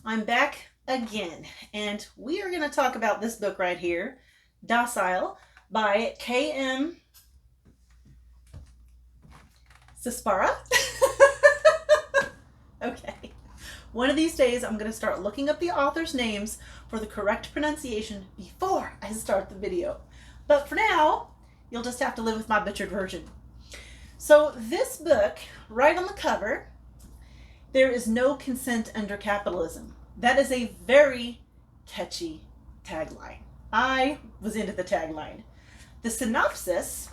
I'm back again, and we are going to talk about this book right here, Docile by K.M. Szpara. Okay. One of these days, I'm going to start looking up the author's names for the correct pronunciation before I start the video. But for now, you'll just have to live with my butchered version. So this book, right on the cover, there is no consent under capitalism. That is a very catchy tagline. I was into the tagline. The synopsis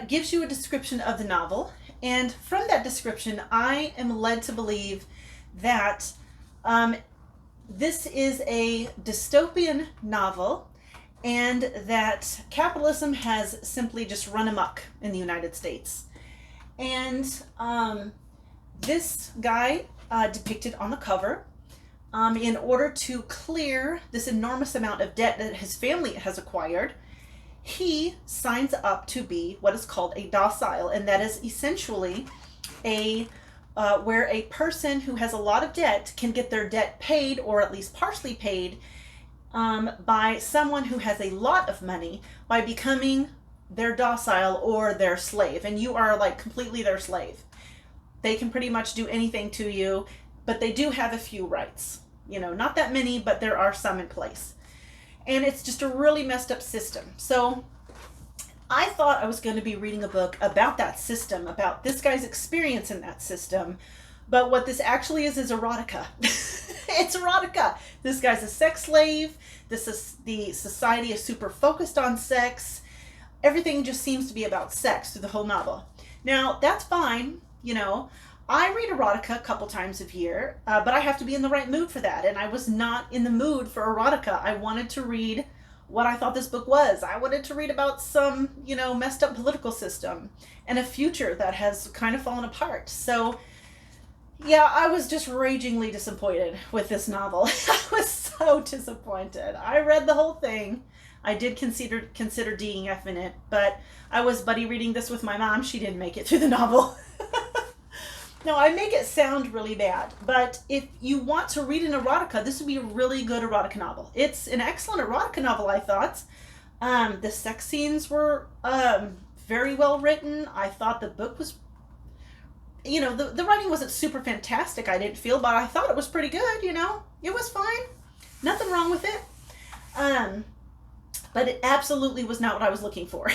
gives you a description of the novel, and from that description, I am led to believe that this is a dystopian novel and that capitalism has simply just run amok in the United States. And this guy depicted on the cover, in order to clear this enormous amount of debt that his family has acquired, he signs up to be what is called a docile, and that is essentially a where a person who has a lot of debt can get their debt paid, or at least partially paid, by someone who has a lot of money, by becoming their docile or their slave, and you are like completely their slave. They can pretty much do anything to you, but they do have a few rights. You know, not that many, but there are some in place. And it's just a really messed up system. So I thought I was going to be reading a book about that system, about this guy's experience in that system. But what this actually is erotica. It's erotica. This guy's a sex slave. The society is super focused on sex. Everything just seems to be about sex through the whole novel. Now, that's fine. You know, I read erotica a couple times a year, but I have to be in the right mood for that. And I was not in the mood for erotica. I wanted to read what I thought this book was. I wanted to read about some, messed up political system and a future that has kind of fallen apart. So, yeah, I was just ragingly disappointed with this novel. I was so disappointed. I read the whole thing. I did consider DEF in it, but I was buddy reading this with my mom. She didn't make it through the novel. Now, I make it sound really bad, but if you want to read an erotica, this would be a really good erotica novel. It's an excellent erotica novel, I thought. The sex scenes were very well written. I thought the book was, the writing wasn't super fantastic, I didn't feel, but I thought it was pretty good, It was fine. Nothing wrong with it. But it absolutely was not what I was looking for.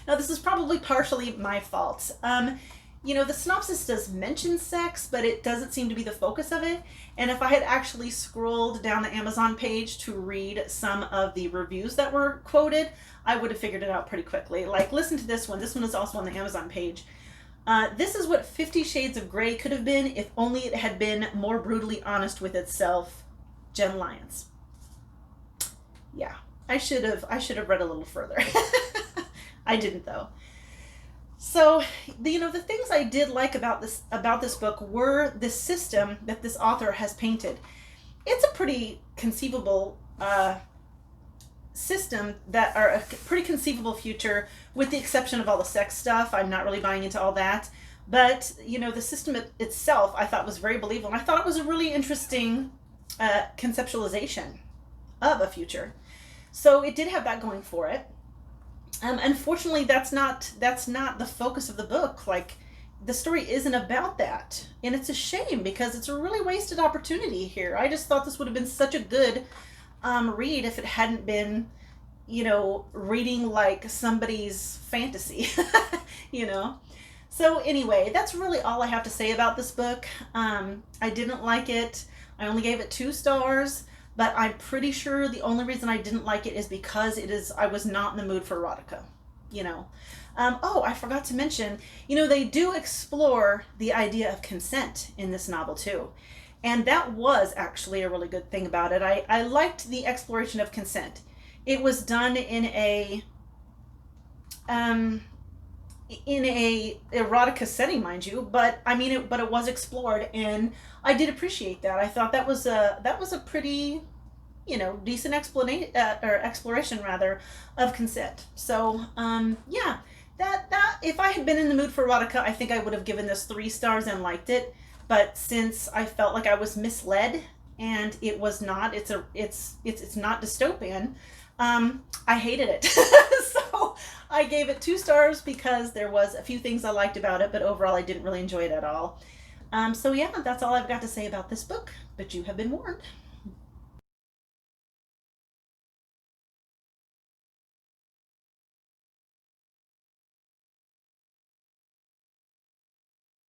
Now, this is probably partially my fault. The synopsis does mention sex, but it doesn't seem to be the focus of it. And if I had actually scrolled down the Amazon page to read some of the reviews that were quoted, I would have figured it out pretty quickly. Like, listen to this one. This one is also on the Amazon page. This is what 50 Shades of Grey could have been if only it had been more brutally honest with itself. Jen Lyons. Yeah, I should have read a little further. I didn't, though. So, the things I did like about this book were this system that this author has painted. It's a pretty conceivable system, or a pretty conceivable future, with the exception of all the sex stuff. I'm not really buying into all that. But, the system itself I thought was very believable. And I thought it was a really interesting conceptualization of a future. So it did have that going for it. Unfortunately, that's not the focus of the book. Like, the story isn't about that, and it's a shame because it's a really wasted opportunity here. I just thought this would have been such a good read if it hadn't been, reading like somebody's fantasy, So anyway, that's really all I have to say about this book. I didn't like it. I only gave it 2 stars. But I'm pretty sure the only reason I didn't like it is because I was not in the mood for erotica, I forgot to mention, they do explore the idea of consent in this novel too. And that was actually a really good thing about it. I liked the exploration of consent. It was done in a erotica setting, mind you, but it was explored, and I did appreciate that. I thought that was a pretty, decent exploration rather of consent. So, that if I had been in the mood for erotica, I think I would have given this 3 stars and liked it. but since I felt like I was misled and it was not, it's not dystopian, I hated it. So I gave it 2 stars because there was a few things I liked about it, but overall I didn't really enjoy it at all. So yeah, that's all I've got to say about this book, but you have been warned.